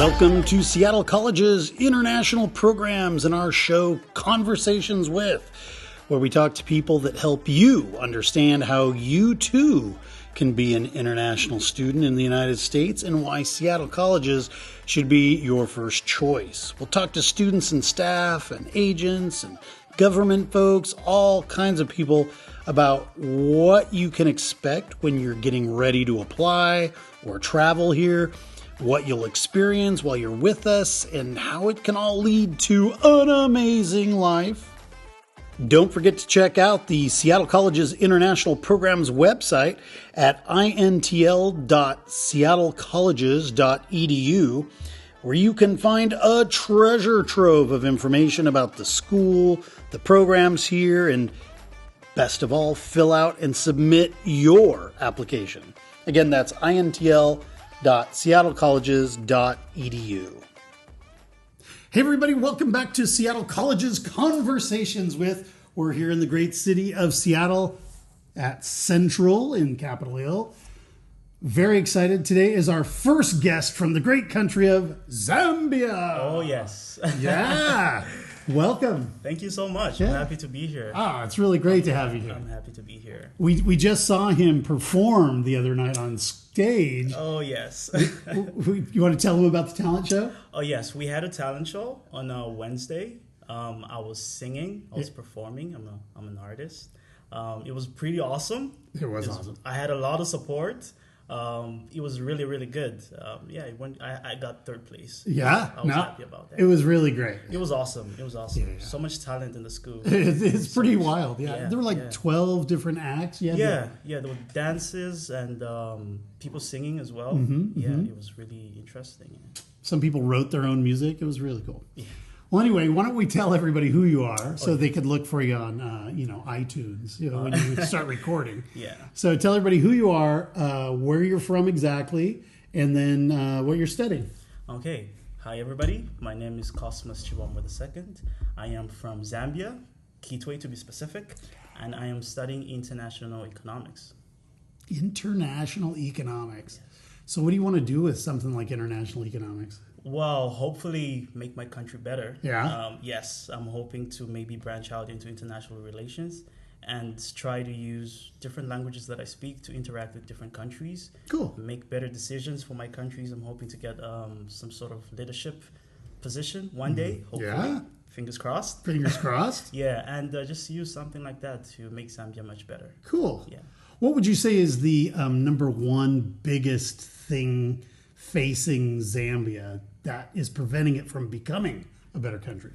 Welcome to Seattle College's international programs and our show Conversations With, where we talk to people that help you understand how you too can be an international student in the United States and why Seattle Colleges should be your first choice. We'll talk to students and staff and agents and government folks, all kinds of people about what you can expect when you're getting ready to apply or travel here, what you'll experience while you're with us, and how it can all lead to an amazing life. Don't forget to check out the Seattle College's International Programs website at intl.seattlecolleges.edu, where you can find a treasure trove of information about the school, the programs here, and best of all, fill out and submit your application. Again, that's intl.seattlecolleges.edu. Hey everybody, welcome back to Seattle College's Conversations With. We're here in the great city of Seattle at Central in Capitol Hill. Very excited. Today is our first guest from the great country of Zambia. Oh, yes. Yeah. Welcome. Thank you so much. Yeah. I'm happy to be here. It's really great to have you here. I'm happy to be here. We just saw him perform the other night on stage. Oh, yes. You want to tell him about the talent show? Oh, yes. We had a talent show on a Wednesday. I was singing. I was performing. I'm an artist. It was pretty awesome. It was awesome. I had a lot of support. It was really, really good. I got third place. Yeah, I was happy about that. It was really great. It was awesome. Yeah. So much talent in the school. It's pretty wild. Yeah. There were 12 different acts. There were dances and people singing as well. It was really interesting. Some people wrote their own music. It was really cool. Yeah. Well, anyway, why don't we tell everybody who you are so they could look for you on, iTunes, when you start recording. Yeah. So tell everybody who you are, where you're from exactly, and then what you're studying. Okay. Hi, everybody. My name is Cosmas Chibombwe of Zambia. I am from Zambia, Kitwe to be specific, and I am studying international economics. International economics. Yes. So what do you want to do with something like international economics? Well, hopefully make my country better. Yeah. Yes, I'm hoping to maybe branch out into international relations and try to use different languages that I speak to interact with different countries. Cool. Make better decisions for my countries. I'm hoping to get some sort of leadership position one day, hopefully. Yeah. Fingers crossed. Fingers crossed. Yeah, and just use something like that to make Zambia much better. Cool. Yeah. What would you say is the number one biggest thing facing Zambia that is preventing it from becoming a better country?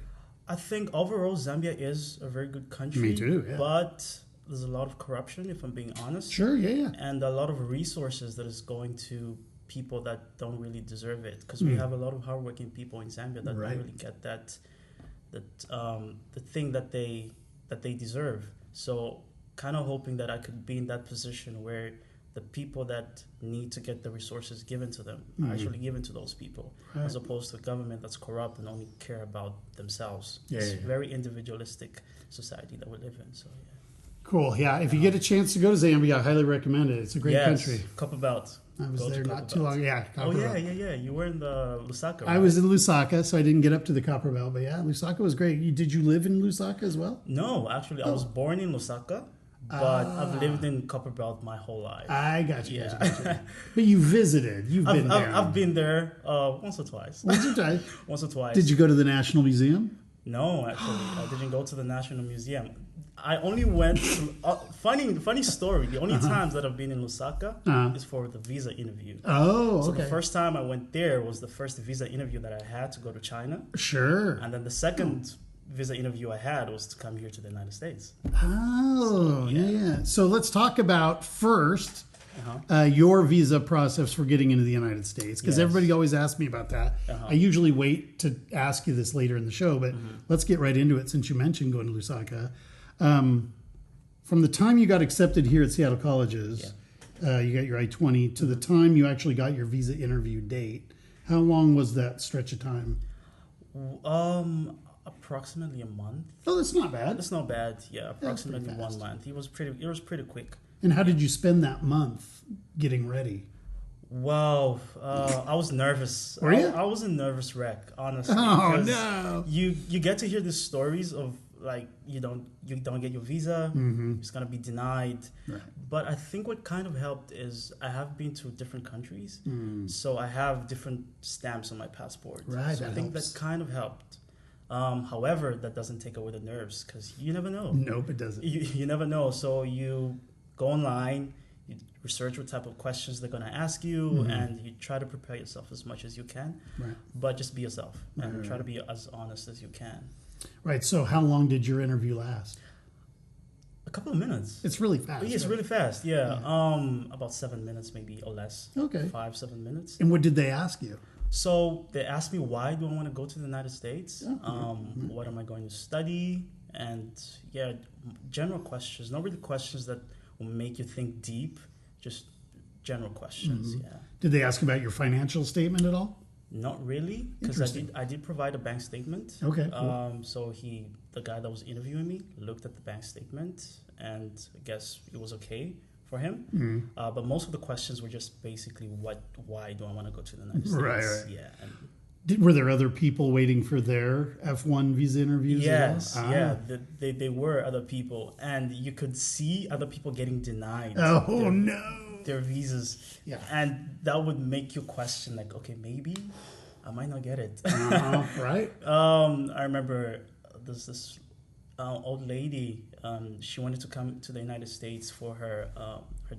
I think overall Zambia is a very good country. Me too, yeah. But there's a lot of corruption, if I'm being honest. Sure, yeah. And a lot of resources that is going to people that don't really deserve it. Because we have a lot of hardworking people in Zambia that don't really get the thing that they deserve. So kind of hoping that I could be in that position where the people that need to get the resources given to them are actually given to those people, as opposed to a government that's corrupt and only care about themselves. It's a very individualistic society that we live in. So yeah. Cool. Yeah. If you get a chance to go to Zambia, I highly recommend it. It's a great country. Copperbelt. I was there not too long. Yeah. Yeah. You were in the Lusaka. Right? I was in Lusaka, so I didn't get up to the Copperbelt. But yeah, Lusaka was great. Did you live in Lusaka as well? No, actually, I was born in Lusaka. But I've lived in Copperbelt my whole life. I got you. But you visited. You've been there. I've been there once or twice. Once or twice? Once or twice. Did you go to the National Museum? No, actually. I didn't go to the National Museum. I only went to... funny story. The only times that I've been in Lusaka is for the visa interview. Oh, okay. So the first time I went there was the first visa interview that I had to go to China. Sure. And then the second... visa interview I had was to come here to the United States. Oh, yeah. So let's talk about first your visa process for getting into the United States, because everybody always asks me about that. I usually wait to ask you this later in the show, but let's get right into it since you mentioned going to Lusaka. From the time you got accepted here at Seattle Colleges, you got your I-20, to the time you actually got your visa interview date, how long was that stretch of time? Approximately a month. Oh, that's not bad. That's not bad. Yeah, approximately 1 month. It was pretty quick. And how did you spend that month getting ready? Well, I was nervous. Were you? I was a nervous wreck, honestly. Oh, because no. You get to hear the stories of like you don't get your visa, it's gonna be denied. Right. But I think what kind of helped is I have been to different countries, so I have different stamps on my passport. Right, So I that think helps. that kind of helped. However, that doesn't take away the nerves because you never know. Nope, it doesn't. You never know. So you go online, you research what type of questions they're going to ask you, and you try to prepare yourself as much as you can. Right. But just be yourself and Right. try to be as honest as you can. Right. So how long did your interview last? A couple of minutes. It's really fast. It's right? really fast, yeah. About 7 minutes maybe or less. Okay. 5-7 minutes. And what did they ask you? So they asked me why do I want to go to the United States? Oh, What am I going to study? And yeah, general questions. Not really questions that will make you think deep. Just general questions. Yeah. Did they ask about your financial statement at all? Not really, because Interesting. I did provide a bank statement. Okay, cool. So the guy that was interviewing me, looked at the bank statement, and I guess it was okay for him. But most of the questions were just basically why do I want to go to the United States? Right. Yeah. And Were there other people waiting for their F1 visa interviews? yes, as well? yeah, they were other people, and you could see other people getting denied. Oh, no. Their visas, Yeah. and that would make you question, like, okay, maybe I might not get it. Right? I remember there's this old lady. She wanted to come to the United States for her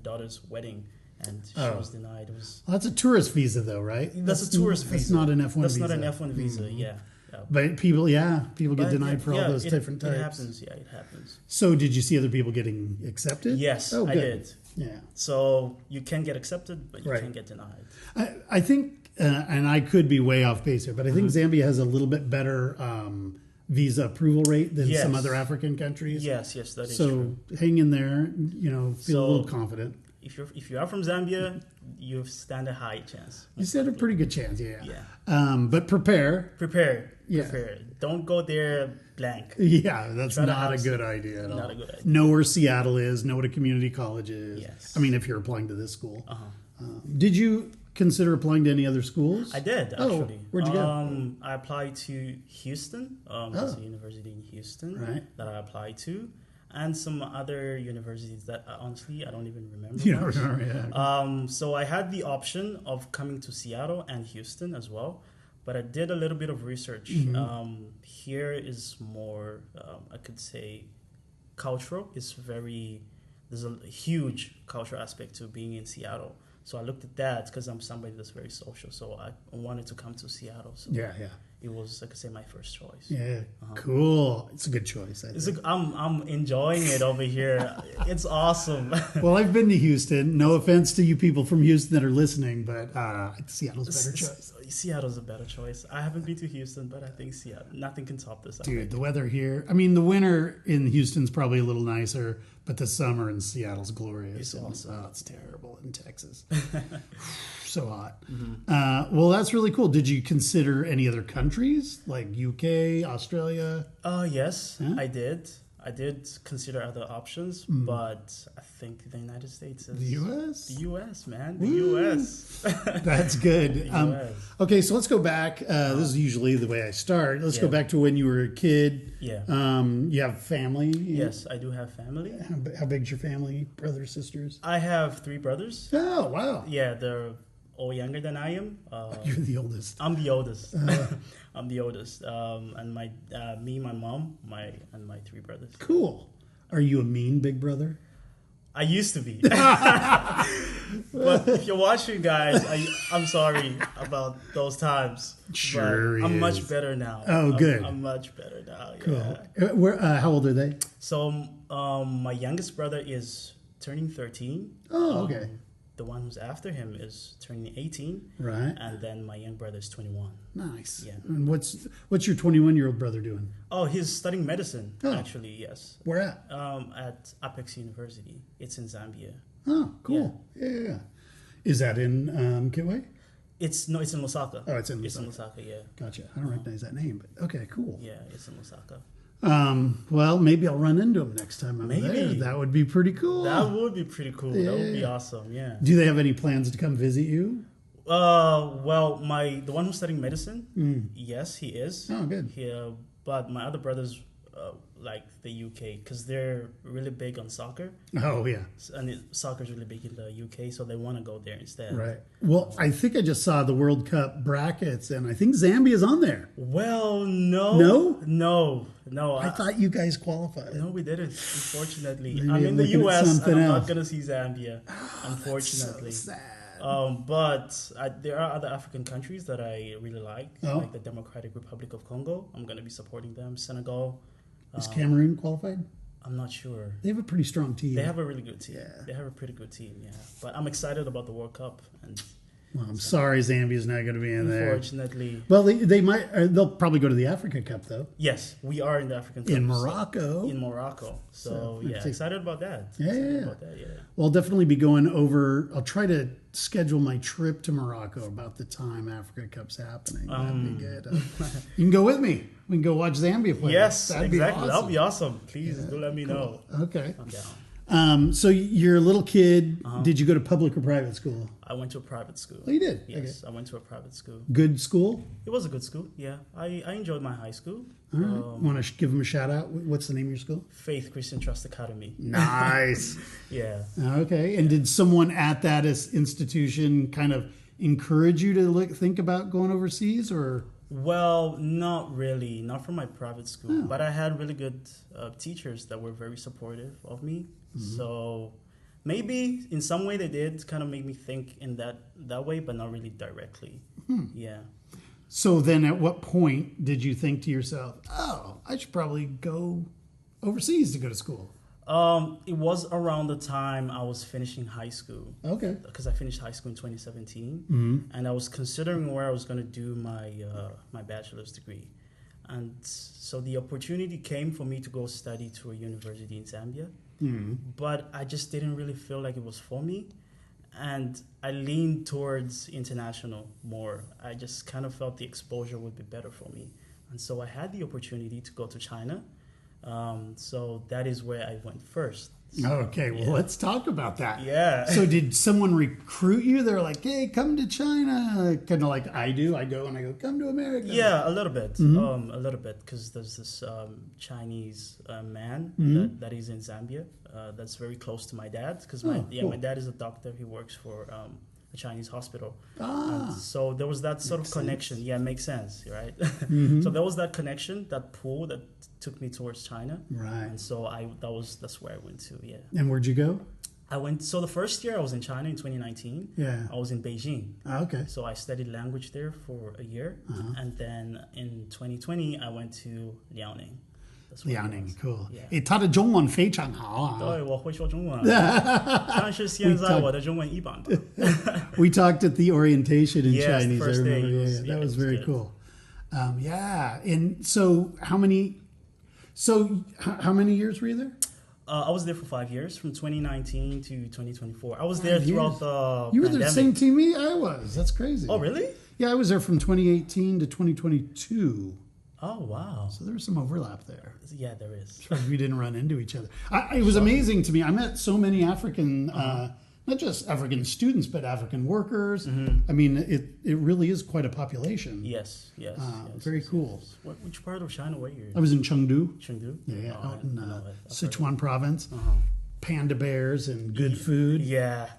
daughter's wedding, and she was denied. It was Well, that's a tourist visa, though, right? that's a tourist visa. That's not an F1 That's visa. not an F1 visa. Yeah. But people get But denied for all those it, different types. It happens. Yeah, it happens. So did you see other people getting accepted? Yes, Oh, I good. did. Yeah. So you can get accepted, but you Right. can't get denied. I think, and I could be way off base here, but I think Zambia has a little bit better visa approval rate than some Yes. other African countries. Yes, that is So true. hang in there, feel a So- little confident. If you are from Zambia, you stand a high chance. You stand a pretty good chance, yeah. Yeah. But prepare. Prepare. Yeah. Prepare. Don't go there blank. Yeah, that's Try to not a have good idea at all. Not a good idea. Know where Seattle is, know what a community college is. Yes. I mean, if you're applying to this school. Did you consider applying to any other schools? I did Oh, actually. where'd you go? I applied to Houston. There's a university in Houston Right. that I applied to, and some other universities that honestly I don't even remember. You don't much. remember, yeah. So I had the option of coming to Seattle and Houston as well, but I did a little bit of research. Here is more, I could say, cultural. There's a huge cultural aspect to being in Seattle. So I looked at that because I'm somebody that's very social. So I wanted to come to Seattle. So Yeah. it was, I could say, my first choice. Yeah, cool. It's a good choice. I think. I'm enjoying it over here. It's awesome. Well, I've been to Houston. No offense to you people from Houston that are listening, but Seattle's a better choice. Seattle's a better choice. I haven't been to Houston, but I think Seattle. Nothing can top this. I think. Dude, the weather here. I mean, the winter in Houston's probably a little nicer, but the summer in Seattle's glorious. It's awesome. Oh, it's terrible in Texas. So hot. Well, that's really cool. Did you consider any other countries like UK, Australia? Yes, Yeah? I did. I did consider other options, but I think the United States is The U.S.? The U.S., man, the Woo! U.S. That's good. US. Okay, so let's go back. This is usually the way I start. Let's go Yeah. back to when you were a kid. Yeah. You have family? Yes, I do have family. How big's your family? Brothers, sisters? I have 3 brothers. Oh, wow. Yeah, they're all younger than I am. You're the oldest. I'm the oldest. I'm the oldest. And my me, my mom, and my 3 brothers. Cool. Are you a mean big brother? I used to be. But if you're watching, guys, I'm sorry about those times. Sure But I'm is. much better now. Oh, good. I'm much better now. Cool. Yeah. How old are they? So my youngest brother is turning 13. Oh, okay. The one who's after him is turning 18. Right. And then my young brother is 21. Nice. Yeah. And what's your 21-year-old brother doing? Oh, he's studying medicine, Oh. actually, yes. Where at? At Apex University. It's in Zambia. Oh, cool. Yeah. Is that in Kitwe? It's in Lusaka. Oh, it's in It's in Lusaka. Lusaka, yeah. Gotcha. I don't recognize that name, but okay, cool. Yeah, it's in Lusaka. Well, maybe I'll run into them next time I'm there. That would be pretty cool. That would be pretty cool. Yeah. That would be awesome. Yeah. Do they have any plans to come visit you? Well, the one who's studying medicine, yes, he is. Oh, good. But my other brothers like the UK because they're really big on soccer. Oh, yeah. And soccer's really big in the UK, so they want to go there instead. Right. Well, I think I just saw the World Cup brackets, and I think Zambia's on there. Well, no. No? No. I thought you guys qualified. No, we didn't, unfortunately. Maybe I'm in the US, and I'm else. not going to see Zambia, unfortunately. That's so sad. But there are other African countries that I really like the Democratic Republic of Congo. I'm going to be supporting them. Senegal. Is Cameroon qualified? I'm not sure. They have a pretty strong team. They have a really good team. Yeah. They have a pretty good team, yeah. But I'm excited about the World Cup. Well, I'm sorry Zambia's not going to be in there. Unfortunately. Well, they might. They'll probably go to the Africa Cup, though. Yes, we are in the African Cup. In Morocco. In Morocco. So yeah, excited about that. Yeah. Well, I'll definitely be going over. I'll try to schedule my trip to Morocco about the time Africa Cup's happening. That'd be good. You can go with me. We can go watch Zambia play. Yes, That'd exactly. Be awesome. That'll be awesome. Please do let me know. Okay. I'm down. So you're a little kid. Did you go to public or private school? I went to a private school. Oh, you did? Yes, okay. I went to a private school. Good school? It was a good school, yeah. I enjoyed my high school. All right. Want to give them a shout out? What's the name of your school? Faith Christian Trust Academy. Nice. Yeah. Okay. And did someone at that institution kind of encourage you to think about going overseas, or? Well, not really. Not from my private school. But I had really good teachers that were very supportive of me. So maybe in some way they did kind of make me think in that way, but not really directly. Yeah. So then at what point did you think to yourself, oh, I should probably go overseas to go to school? It was around the time I was finishing high school. Okay. Because I finished high school in 2017. And I was considering where I was going to do my bachelor's degree. And so the opportunity came for me to go study to a university in Zambia. But I just didn't really feel like it was for me. And I leaned towards international more. I just kind of felt the exposure would be better for me. And so I had the opportunity to go to China. So that is where I went first. Okay, well, let's talk about that. Yeah. So did someone recruit you? They're like, hey, come to China. Kind of like I do. I go, come to America. Yeah, a little bit. A little bit, because there's this Chinese man that is in Zambia that's very close to my dad. Because my dad is a doctor. He works for a Chinese hospital. So there was that sort of connection. Sense. Yeah, makes sense, right? So there was that connection, that pull that took me towards China. Right. And so that's where I went to, yeah. And where'd you go? So the first year I was in China in 2019. Yeah. I was in Beijing. Okay. So I studied language there for a year. And then in 2020 I went to Liaoning. Liaoning, cool. 他的中文非常好啊。对，我会说中文，但是现在我的中文一般般。We talked at the orientation in yes, Chinese. First I remember. day That was very good. Cool. And so how many years were you there? I was there for 5 years, from 2019 to 2024. I was there throughout the You were pandemic. the same team I was. That's crazy. Oh, really? Yeah, I was there from 2018 to 2022. Oh, wow. So there was some overlap there. Yeah, there is. We didn't run into each other. It was amazing to me. I met so many African, not just African students, but African workers. I mean, it really is quite a population. Yes. Very cool. Which part of China were you? I was in Chengdu. Chengdu? Yeah, out in Sichuan province. Panda bears and good food. Yeah.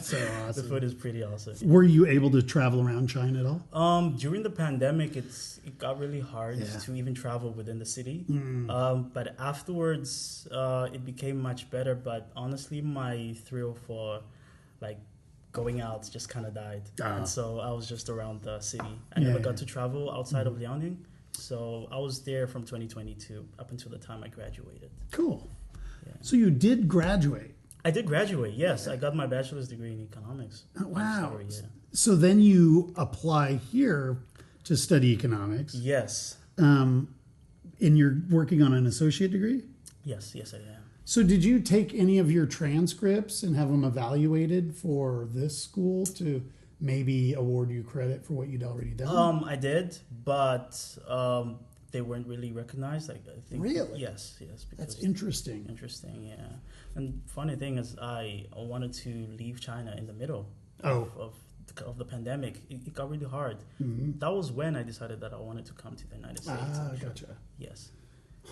So awesome. The food is pretty awesome. Were you able to travel around China at all? During the pandemic, it got really hard to even travel within the city. But afterwards, it became much better. But honestly, my thrill for going out just kind of died. And so I was just around the city. I never got to travel outside of Liaoning. So I was there from 2022 up until the time I graduated. Cool. Yeah. So you did graduate? I did graduate, yes. I got my bachelor's degree in economics. Oh, wow. So then you apply here to study economics. Yes. And you're working on an associate degree? Yes, I am. So did you take any of your transcripts and have them evaluated for this school to maybe award you credit for what you'd already done? I did, but they weren't really recognized. Like, I think, Really? Yes. Because That's interesting. Interesting, yeah. And funny thing is, I wanted to leave China in the middle of the pandemic. It got really hard. Mm-hmm. That was when I decided that I wanted to come to the United States. Gotcha. Yes.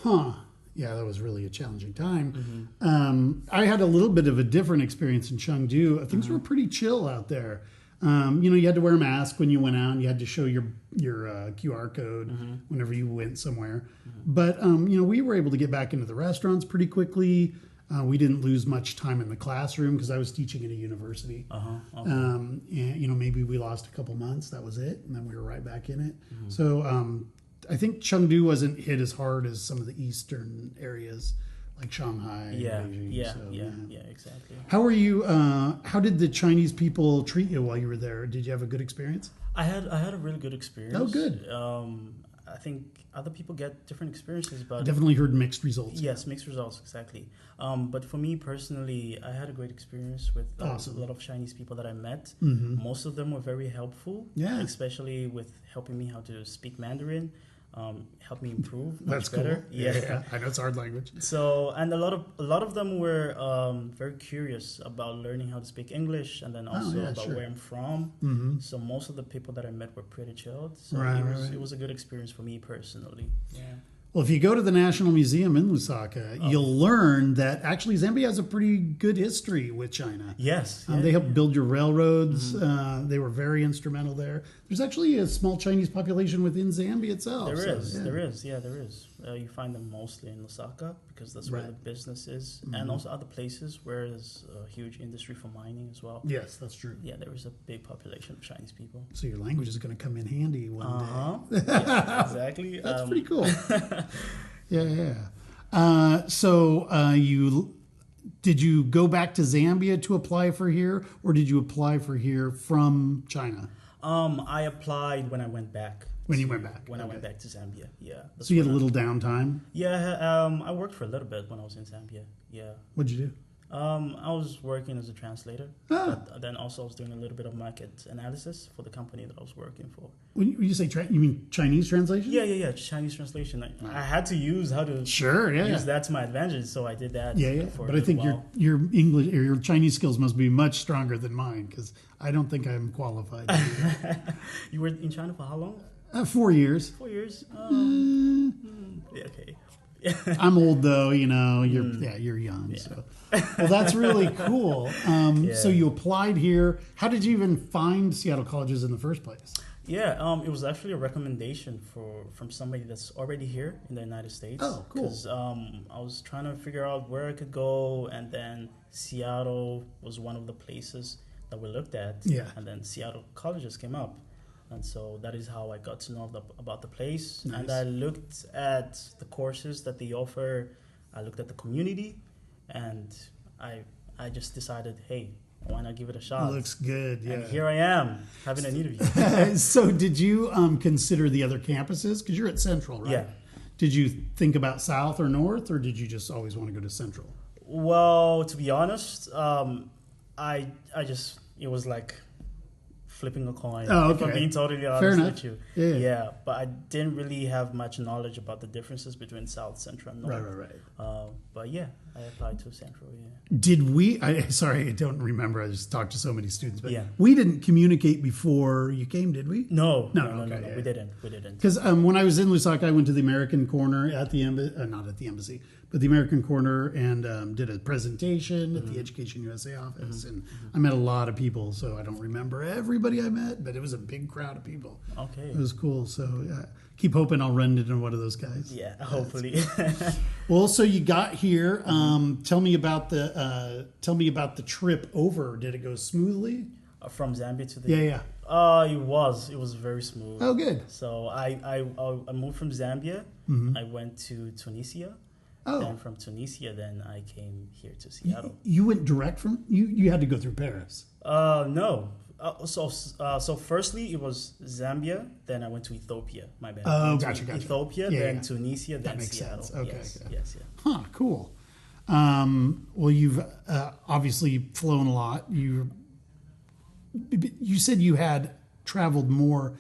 Huh. Yeah, that was really a challenging time. Mm-hmm. I had a little bit of a different experience in Chengdu. Things were pretty chill out there. You had to wear a mask when you went out, and you had to show your QR code whenever you went somewhere. But we were able to get back into the restaurants pretty quickly. We didn't lose much time in the classroom because I was teaching at a university. Okay. And maybe we lost a couple months. That was it, and then we were right back in it. So I think Chengdu wasn't hit as hard as some of the eastern areas, like Shanghai, Beijing. Yeah, exactly. How were you? How did the Chinese people treat you while you were there? Did you have a good experience? I had a really good experience. Oh, good. I think other people get different experiences, but Definitely heard mixed results. Yes, mixed results, exactly. But for me personally, I had a great experice with a lot of Chinese people that I met. Most of them were very helpful, especially with helping me how to speak Mandarin. Helped me improve much better. Cool. Yeah, I know it's a hard language. So, and a lot of them were very curious about learning how to speak English, and then also about where I'm from. So most of the people that I met were pretty chilled. So it was a good experience for me personally. Yeah. Well, if you go to the National Museum in Lusaka, you'll learn that actually Zambia has a pretty good history with China. Yes. They helped build your railroads. They were very instrumental there. There's actually a small Chinese population within Zambia itself. There is. You find them mostly in Lusaka because that's where the business is, and also other places where there's a huge industry for mining as well. Yes, that's true. Yeah, there is a big population of Chinese people. So your language is going to come in handy one day. Yeah, exactly. That's pretty cool. Yeah. So did you go back to Zambia to apply for here, or did you apply for here from China? I applied when I went back. When you went back? When I went back to Zambia, yeah. So you had a little downtime? Yeah, I worked for a little bit when I was in Zambia, yeah. What'd you do? I was working as a translator, but then also I was doing a little bit of market analysis for the company that I was working for. When you say you mean Chinese translation? Yeah, Chinese translation. I had to use how to use that to my advantage, so I did that. Yeah. But I think your English or your Chinese skills must be much stronger than mine because I don't think I'm qualified. You were in China for how long? 4 years. 4 years. Yeah, okay. I'm old though, you're young. Yeah. So, well, that's really cool. So you applied here. How did you even find Seattle colleges in the first place? Yeah, it was actually a recommendation from somebody that's already here in the United States. Oh, cool. Because I was trying to figure out where I could go, and then Seattle was one of the places that we looked at. Yeah. And then Seattle colleges came up. And so that is how I got to know about the place. Nice. And I looked at the courses that they offer. I looked at the community, and I just decided, hey, why not give it a shot? Looks good, yeah. And here I am, having an interview. So did you consider the other campuses? Because you're at Central, right? Yeah. Did you think about South or North, or did you just always want to go to Central? Well, to be honest, it was like flipping a coin. Oh, okay. If I'm being totally honest Fair enough. with you. Yeah. But I didn't really have much knowledge about the differences between South, Central, and North. Right. But yeah, I applied to Central, yeah. Did we, sorry, I don't remember. I just talked to so many students. But yeah. We didn't communicate before you came, did we? No. Okay, We didn't. Because when I was in Lusaka, I went to the American Corner at the embassy, not at the embassy, but the American Corner, and did a presentation at the Education USA office. And I met a lot of people, so I don't remember everybody I met, but it was a big crowd of people. Okay. It was cool. So keep hoping I'll run into one of those guys. Yeah, hopefully. Well, so you got here. Tell me about the trip over. Did it go smoothly? From Zambia to the Yeah. It was very smooth. Oh, good. So I moved from Zambia. I went to Tunisia. Oh. Then from Tunisia, then I came here to Seattle. You went direct from you had to go through Paris. No. So firstly it was Zambia, then I went to Ethiopia. My bad. Oh, gotcha. Ethiopia, then Tunisia, then that makes Seattle. Sense. Okay. Yes. Huh. Cool. Well, you've obviously flown a lot. You said you had traveled more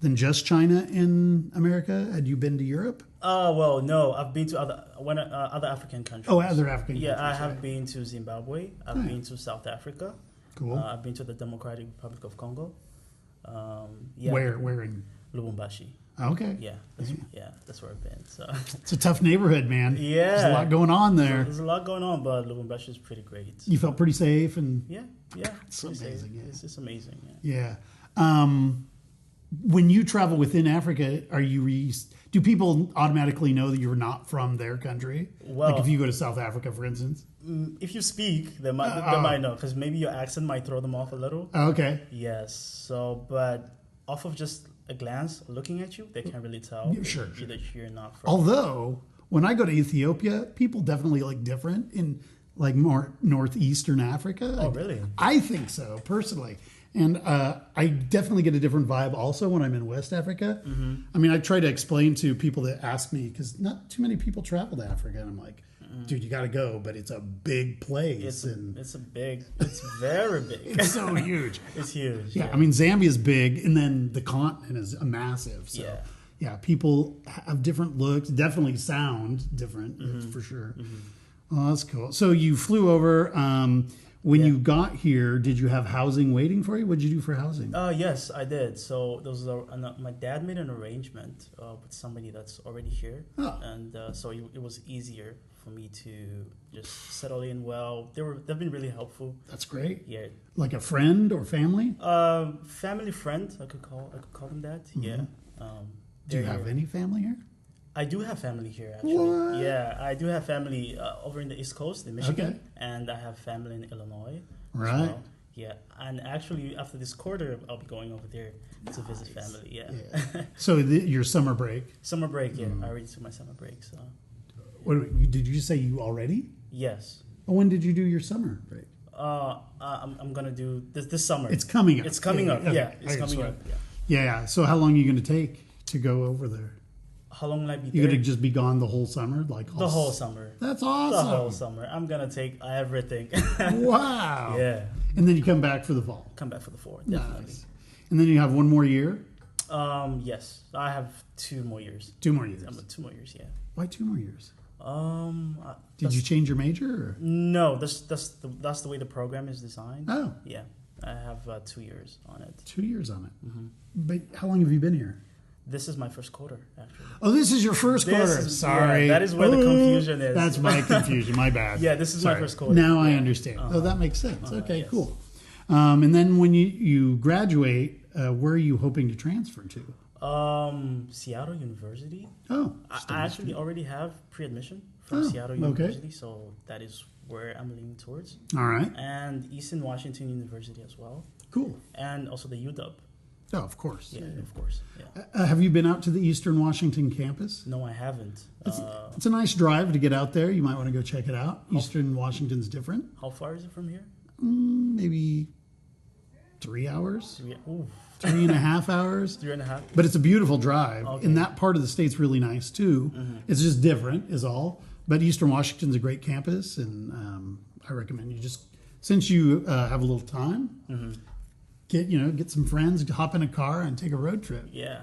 than just China in America? Had you been to Europe? Well, no. I've been to other African countries. Oh, other African countries. Yeah, I have been to Zimbabwe. I've been to South Africa. Cool. I've been to the Democratic Republic of Congo. Where in? Lubumbashi. Okay. Yeah, that's where I've been. So it's a tough neighborhood, man. Yeah, there's a lot going on there. There's a lot going on, but Lubumbashi is pretty great. You felt pretty safe, and yeah, it's amazing. Yeah. It's just amazing. Yeah. When you travel within Africa, do people automatically know that you're not from their country? Well, like if you go to South Africa, for instance. If you speak, they might know, because maybe your accent might throw them off a little. Okay. Yes. So, but off of just a glance looking at you, they can't really tell that you're not from. Although when I go to Ethiopia, people definitely look different in like more northeastern Africa. Oh, really? I think so, personally. And I definitely get a different vibe also when I'm in West Africa. Mm-hmm. I mean, I try to explain to people that ask me, because not too many people travel to Africa. And I'm like, dude, you got to go, but it's a big place. It's very big. It's so huge. It's huge. Yeah, I mean, Zambia is big, and then the continent is massive. So, yeah, people have different looks, definitely sound different, for sure. Mm-hmm. Oh, that's cool. So you flew over. When you got here, did you have housing waiting for you? What did you do for housing? Yes, I did. So there was my dad made an arrangement with somebody that's already here, and so it was easier for me to just settle in well. They've been really helpful. That's great. Yeah. Like a friend or family? Family friend, I could call them that. Mm-hmm. Yeah. Do you have any family here? I do have family here, actually. What? Yeah, I do have family over in the East Coast, in Michigan, and I have family in Illinois. Right. Well. Yeah, and actually after this quarter, I'll be going over there to visit family. Yeah. So your summer break? Summer break, yeah. I already took my summer break. So. Did you say you already? Yes. When did you do your summer break? I'm gonna do this summer. It's coming up. It's coming up. Yeah, it's coming up. Yeah. So how long are you going to take to go over there? How long will I be there? You're going to just be gone the whole summer? The whole summer. That's awesome. The whole summer. I'm going to take everything. Wow. Yeah. And then you come back for the fall? Come back for the fall, definitely. Nice. And then you have one more year? Yes. I have 2 more years. 2 more years? 2 more years, yeah. Why 2 more years? Did you change your major? Or? No, that's the way the program is designed. Oh. Yeah. I have 2 years on it. 2 years on it? Mm-hmm. But how long have you been here? This is my first quarter, actually. Oh, this is your first quarter. Sorry. Yeah, that is where the confusion is. That's my confusion. My bad. Yeah, this is my first quarter. Now I understand. Oh, that makes sense. Okay, yes. Cool. And then when you graduate, where are you hoping to transfer to? Seattle University. Oh. I actually already have pre-admission from Seattle University, so that is where I'm leaning towards. All right. And Eastern Washington University as well. Cool. And also the UW. Oh, of course. Yeah, of course. Yeah. Have you been out to the Eastern Washington campus? No, I haven't. It's a nice drive to get out there. You might want to go check it out. Eastern Washington's different. How far is it from here? Maybe 3 hours. 3.5 hours. 3.5. But it's a beautiful drive. Okay. And that part of the state's really nice too. Mm-hmm. It's just different is all. But Eastern Washington's a great campus, and I recommend you just, since you have a little time, get some friends, hop in a car, and take a road trip. Yeah,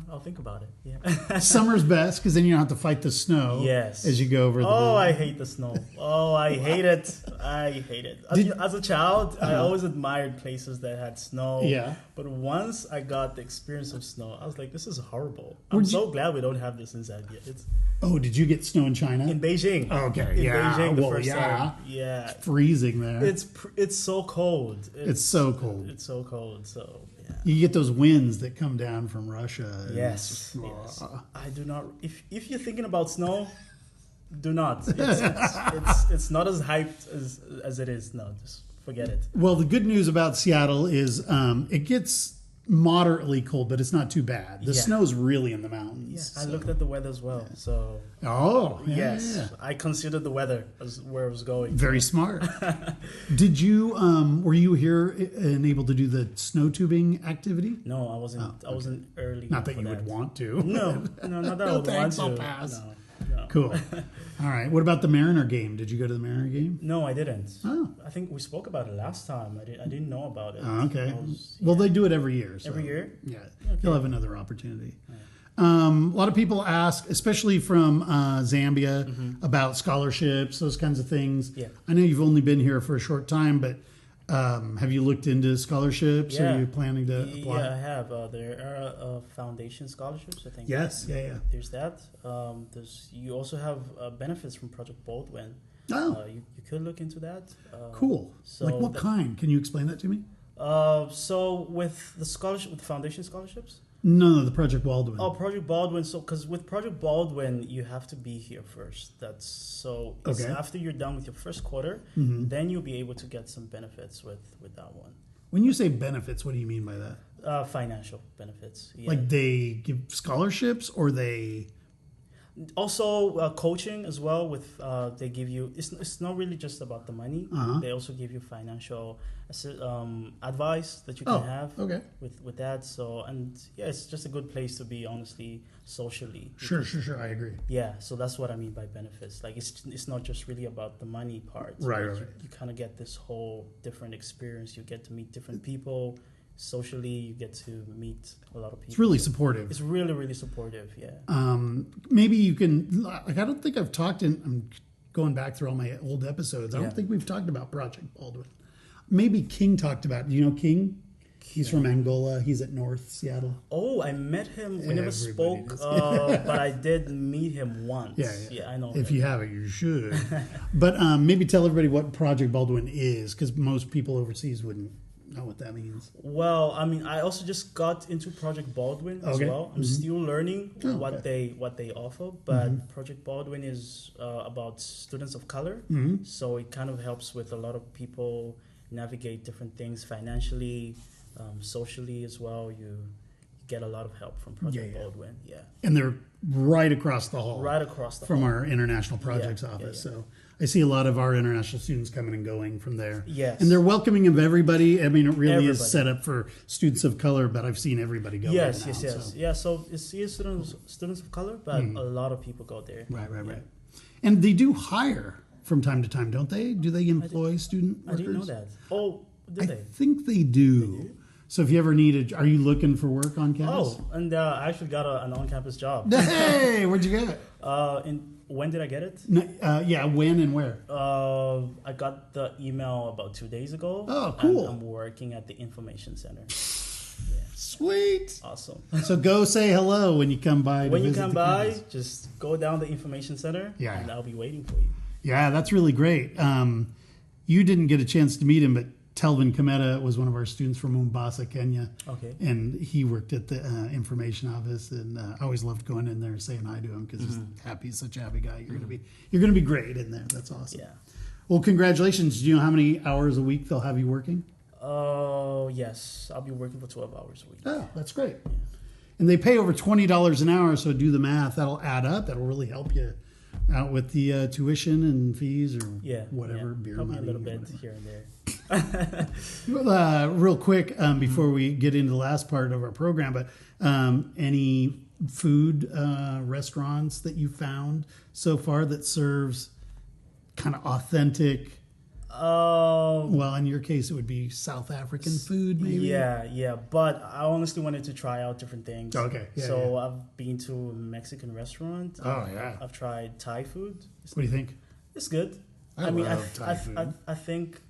I'll think about it. Yeah. Summer's best because then you don't have to fight the snow. Yes. As you go over the. Oh, I hate the snow. Oh, I hate it. I hate it. As a child, I always admired places that had snow. Yeah. But once I got the experience of snow, I was like, this is horrible. I'm so glad we don't have this in Zambia. Oh, did you get snow in China? In Beijing. Okay, in Beijing the first yeah. time. Yeah. It's freezing there. It's so cold. It's so cold. It's so cold. So yeah. You get those winds that come down from Russia. Yes. I do not. If you're thinking about snow, do not. It's not as hyped as it is. No, just forget it. Well, the good news about Seattle is it gets moderately cold, but it's not too bad. The snow's really in the mountains. Yeah, I looked at the weather as well. So yes, I considered the weather as where it was going. Very smart. Did you were you here and able to do the snow tubing activity? No, I wasn't. I wasn't early. Not that you would want to. No, not that I would want to. Pass. No. Cool. All right. What about the Mariner game? Did you go to the Mariner game? No, I didn't. Oh. I think we spoke about it last time. I didn't know about it. Oh, okay. Well, they do it every year. So, Every year? Yeah. Okay. You'll have another opportunity. A lot of people ask, especially from Zambia, about scholarships, those kinds of things. Yeah. I know you've only been here for a short time, but have you looked into scholarships? Yeah. Are you planning to apply? Yeah, I have. There are foundation scholarships, I think. Yes. Yeah. There's that. You also have benefits from Project Baldwin. Oh, You could look into that. cool. So Like what kind? Can you explain that to me? So with the scholarship, with foundation scholarships. No, the Project Baldwin. Oh, Project Baldwin. So, because with Project Baldwin, you have to be here first. It's Okay. after you're done with your first quarter, then you'll be able to get some benefits with that one. When you say benefits, what do you mean by that? Financial benefits. Yeah. Like they give scholarships or they... Also, coaching as well. With they give you. It's not really just about the money. They also give you financial advice that you can have. Okay. With that. So it's just a good place to be. Honestly, socially. Sure. I agree. Yeah. So that's what I mean by benefits. Like it's not just really about the money part. Right. Like, you kind of get this whole different experience. You get to meet different people. Socially, you get to meet a lot of people. It's really supportive. It's really, really supportive, yeah. Maybe you can, like, I don't think I've talked I'm going back through all my old episodes. I don't think we've talked about Project Baldwin. Maybe King talked about it. Do you know King? He's from Angola. He's at North Seattle. Oh, I met him. We never Everybody spoke, does. but I did meet him once. Yeah, I know If him. you haven't, you should. But maybe tell everybody what Project Baldwin is, because most people overseas wouldn't know what that means. Well, I mean, I also just got into Project Baldwin as well. I'm still learning what they offer, but Project Baldwin is about students of color. So it kind of helps with a lot of people navigate different things financially, socially as well. You get a lot of help from Project Baldwin. Yeah, And they're right across the hall. right across the from hall. our international projects office. So I see a lot of our international students coming and going from there. Yes. And they're welcoming of everybody. I mean, it really is Everybody. set up for students of color, but I've seen everybody go Yes. there now, so. Yeah, so it's students of color, but a lot of people go there. Right. And they do hire from time to time, don't they? Do they employ student I workers? didn't know that. Oh, did I they? think they do. So if you ever needed, are you looking for work on campus? Oh, and I actually got an on-campus job. Hey, where'd you get it? When did I get it? No, when and where? I got the email about 2 days ago. Oh, cool. And I'm working at the information center. Sweet. Awesome. So go say hello when you come by. When to you visit come the by, campus. just go down the information center, Yeah. and I'll be waiting for you. Yeah, that's really great. You didn't get a chance to meet him, but Telvin Kameta was one of our students from Mombasa, Kenya. Okay. And he worked at the information office, and I always loved going in there and saying hi to him because he's such a happy guy. You're gonna be great in there. That's awesome. Yeah. Well, congratulations. Do you know how many hours a week they'll have you working? Oh, yes. I'll be working for 12 hours a week. Oh, that's great. And they pay over $20 an hour, so do the math. That'll add up. That'll really help you out with the tuition and fees or whatever, beer help me money. a little bit whatever. here and there. Real quick, before we get into the last part of our program, but any food restaurants that you found so far that serves kind of authentic? Well, in your case, it would be South African food, maybe. Yeah. But I honestly wanted to try out different things. Okay. So I've been to a Mexican restaurant. Oh, yeah. I've tried Thai food. What do you think? It's good. I love Thai food. I think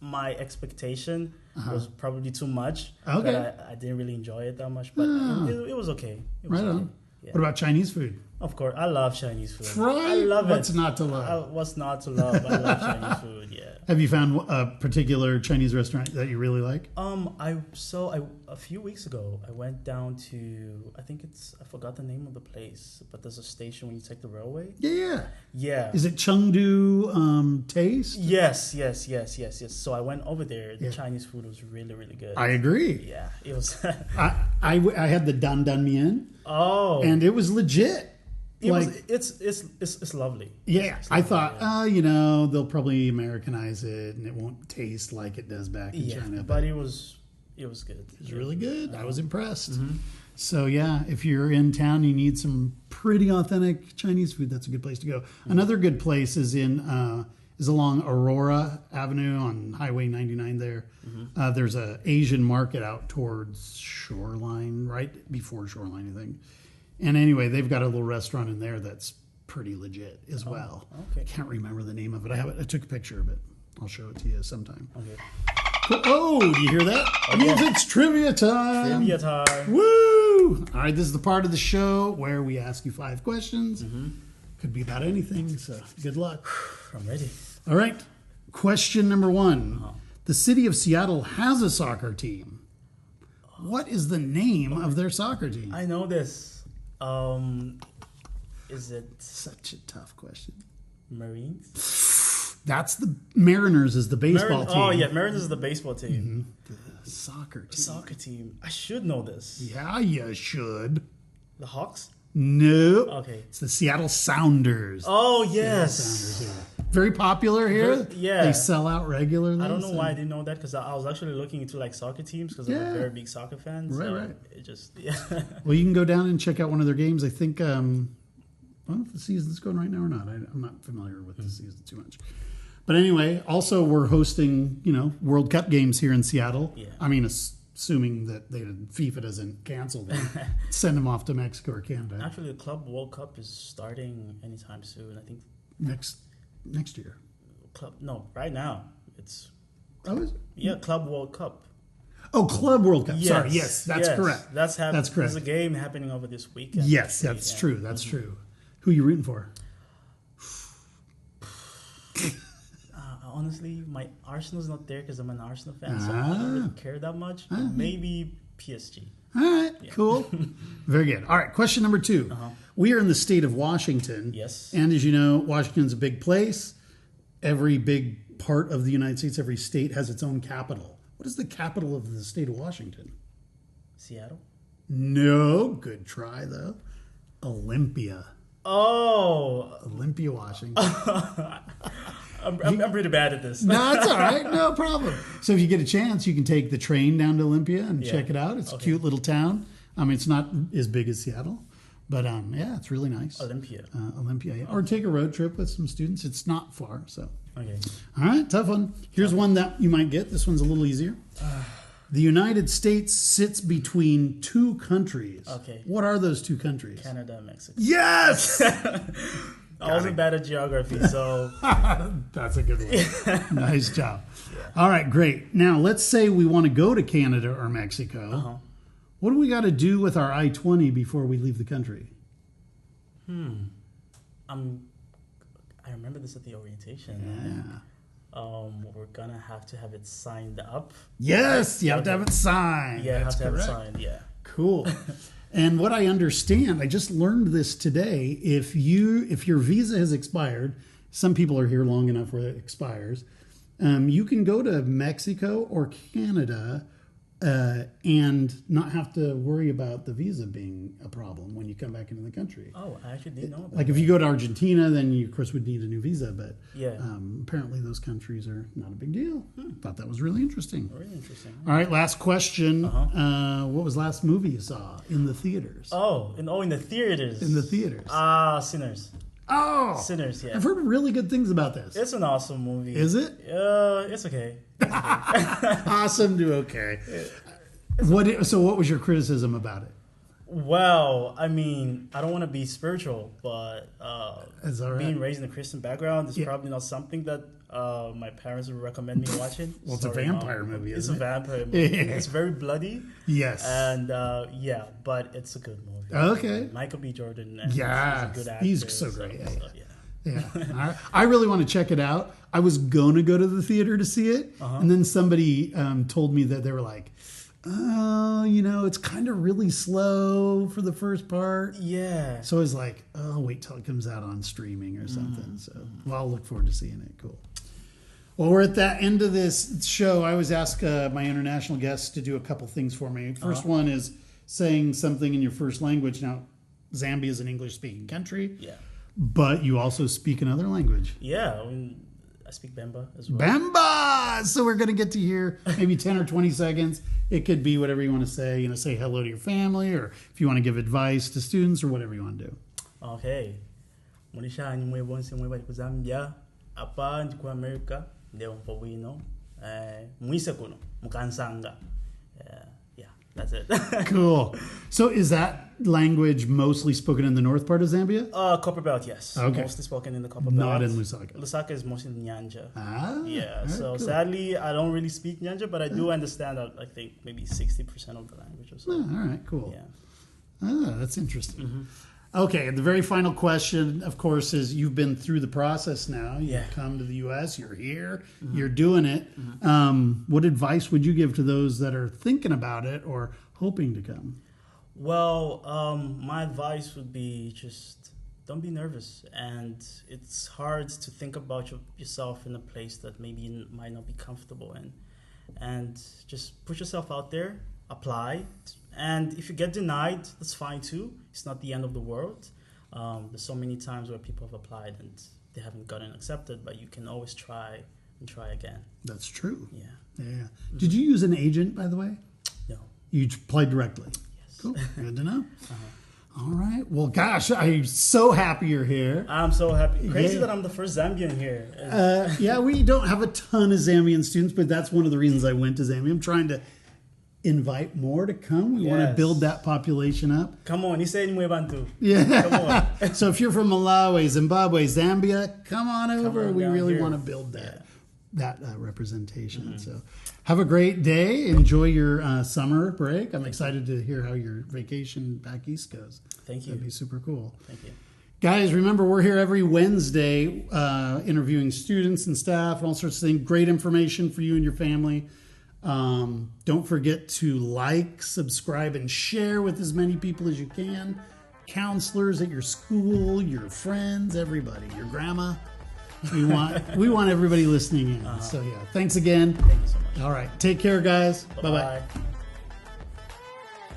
my expectation was probably too much. Okay. But I didn't really enjoy it that much. But it was okay. It was Right okay. on. Yeah. What about Chinese food? Of course, I love Chinese food. Right? I love What's it. not to love? What's not to love? I love Chinese food. Yeah. Have you found a particular Chinese restaurant that you really like? A few weeks ago I went down to I forgot the name of the place, but there's a station when you take the railway. Yeah. Is it Chengdu Taste? Yes. So I went over there. The Chinese food was really, really good. I agree. Yeah, it was. I had the Dan Dan Mian. Oh, And it was legit. It's lovely. Yeah, It's I lovely, thought, yeah. they'll probably Americanize it and it won't taste like it does back in China. But it was It was good. It was really good. I was impressed. So yeah, if you're in town, you need some pretty authentic Chinese food. That's a good place to go. Another good place is along Aurora Avenue on Highway 99 there. There's a Asian market out towards Shoreline, right before Shoreline, I think. And anyway, they've got a little restaurant in there that's pretty legit as well. Okay. I can't remember the name of it. I took a picture of it. I'll show it to you sometime. Okay. Oh, do you hear that? It means it's trivia time. Trivia time. Woo! All right, this is the part of the show where we ask you 5 questions. Could be about anything, so good luck. I'm ready. All right, question number 1. The city of Seattle has a soccer team. What is the name of their soccer team? I know this. Is it Such a tough question. Marines? That's the Mariners is the baseball team. Oh, yeah, Mariners is the baseball team. The soccer team. Soccer team. I should know this. Yeah, you should. The Hawks? No. Okay. It's the Seattle Sounders. Oh, yes. Sounders, yeah. Very popular here. Yeah. They sell out regularly. I don't know why I didn't know that, because I was actually looking into like soccer teams because I'm a very big soccer fan. Right, so right. It just, yeah. Well, you can go down and check out one of their games. I think, I don't know if the season's going right now or not. I'm not familiar with the season too much. But anyway, also we're hosting, World Cup games here in Seattle. Yeah. I mean, assuming that FIFA doesn't cancel them, send them off to Mexico or Canada. Actually, the Club World Cup is starting anytime soon. I think next year. Right now it's is it? Club World Cup. Oh, Club World Cup. Yes. Sorry, yes, that's correct. That's correct. There's a game happening over this weekend. Yes, that's true. That's true. Who are you rooting for? Honestly, my Arsenal's not there because I'm an Arsenal fan, so I don't really care that much. But maybe PSG. All right, cool. Very good. All right, question number 2. We are in the state of Washington. Yes. And as you know, Washington's a big place. Every big part of the United States, every state has its own capital. What is the capital of the state of Washington? Seattle? No. Good try, though. Olympia. Oh. Olympia, Washington. I'm pretty bad at this. No, it's all right. No problem. So if you get a chance, you can take the train down to Olympia and check it out. It's a cute little town. I mean, it's not as big as Seattle, but it's really nice. Olympia. Olympia. Yeah. Or take a road trip with some students. It's not far. So. Okay. All right, tough one. Here's one that you might get. This one's a little easier. The United States sits between 2 countries. Okay. What are those 2 countries? Canada and Mexico. Yes! I wasn't bad at geography, so... That's a good one. Nice job. Yeah. All right, great. Now, let's say we want to go to Canada or Mexico. What do we got to do with our I-20 before we leave the country? I remember this at the orientation. Yeah. We're going to have it signed up. Yes, you have to have it signed. Yeah, That's have to correct. have it signed, yeah. Cool. And what I understand, I just learned this today, if your visa has expired, some people are here long enough where it expires, you can go to Mexico or Canada and not have to worry about the visa being a problem when you come back into the country. Oh, I actually didn't know about Like if you go to Argentina, then you, of course, would need a new visa, but Yeah. Apparently those countries are not a big deal. Thought that was really interesting. Very interesting. All right, last question. What was the last movie you saw in the theaters? In the theaters. In the theaters. Sinners. Oh! Sinners, yeah. I've heard really good things about this. It's an awesome movie. Is it? It's okay. Awesome to okay. So what was your criticism about it? Well, I mean, I don't want to be spiritual, but That's all right. being raised in a Christian background is probably not something that my parents would recommend me watching. Well, it's a vampire movie, It's isn't a it? vampire movie. It's very bloody. Yes. And but it's a good movie. Okay. Michael B. Jordan. And Yeah, he's a good actor. he's so great. Yeah. Yeah, I really want to check it out. I was going to go to the theater to see it, and then somebody told me that they were like, oh, it's kind of really slow for the first part. Yeah. So I was like, oh, I'll wait till it comes out on streaming or something. So, I'll look forward to seeing it. Cool. Well, we're at that end of this show. I always ask my international guests to do a couple things for me. First one is saying something in your first language. Now, Zambia is an English-speaking country. Yeah. But you also speak another language. Yeah. I mean, I speak Bemba as well. Bemba! So we're going to get to hear maybe 10 or 20 seconds. It could be whatever you want to say. Say hello to your family, or if you want to give advice to students, or whatever you want to do. Okay. Monisha ni mwebonse mweba ku Zambia. Apa ndi ku America. Ndio mpobwino. Mwise kuno. Mukansanga. Yeah, that's it. Cool. So is that language mostly spoken in the north part of Zambia? Copper Belt, yes. Okay. Mostly spoken in the Copper Belt. Not in Lusaka. Lusaka is mostly Nyanja. Yeah, right, so cool. Sadly, I don't really speak Nyanja, but I do understand, I think, maybe 60% of the language or so. All right, cool. Yeah. That's interesting. Okay, and the very final question, of course, is you've been through the process now. You've come to the U.S., you're here, you're doing it. What advice would you give to those that are thinking about it or hoping to come? Well, my advice would be just don't be nervous. And it's hard to think about yourself in a place that maybe you might not be comfortable in. And just put yourself out there, apply. And if you get denied, that's fine too. It's not the end of the world. There's so many times where people have applied and they haven't gotten accepted, but you can always try and try again. That's true. Yeah. Did you use an agent, by the way? No. You applied directly? Yes. Cool. Good to know. All right. Well, gosh, I'm so happy you're here. I'm so happy. Crazy that I'm the first Zambian here. Yeah, we don't have a ton of Zambian students, but that's one of the reasons I went to Zambia. I'm trying to invite more to come. We want to build that population up. Come on, you say Bantu. Yeah. Come on. So if you're from Malawi, Zimbabwe, Zambia, come on over. We really here. want to build that representation. So have a great day. Enjoy your summer break. I'm excited to hear how your vacation back east goes. Thank you. That'd be super cool. Thank you. Guys, remember, we're here every Wednesday interviewing students and staff and all sorts of things. Great information for you and your family. Don't forget to like, subscribe, and share with as many people as you can. Counselors at your school, your friends, everybody, your grandma. We want everybody listening in. So yeah, thanks again. Thank you so much. All right, take care, guys. Bye-bye.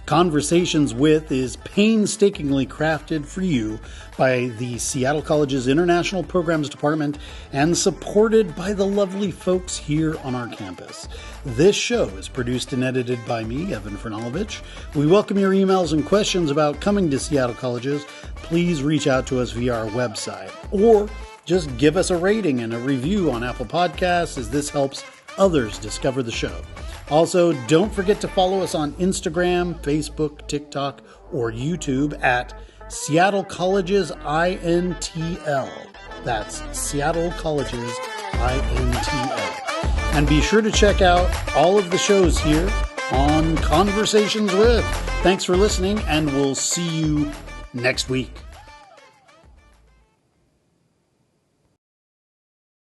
Conversations With is painstakingly crafted for you by the Seattle College's International Programs Department and supported by the lovely folks here on our campus. This show is produced and edited by me, Evan Franulovich. We welcome your emails and questions about coming to Seattle Colleges. Please reach out to us via our website, or just give us a rating and a review on Apple Podcasts, as this helps others discover the show. Also, don't forget to follow us on Instagram, Facebook, TikTok, or YouTube at Seattle Colleges INTL. That's Seattle Colleges INTL. And be sure to check out all of the shows here on Conversations With. Thanks for listening, and we'll see you next week.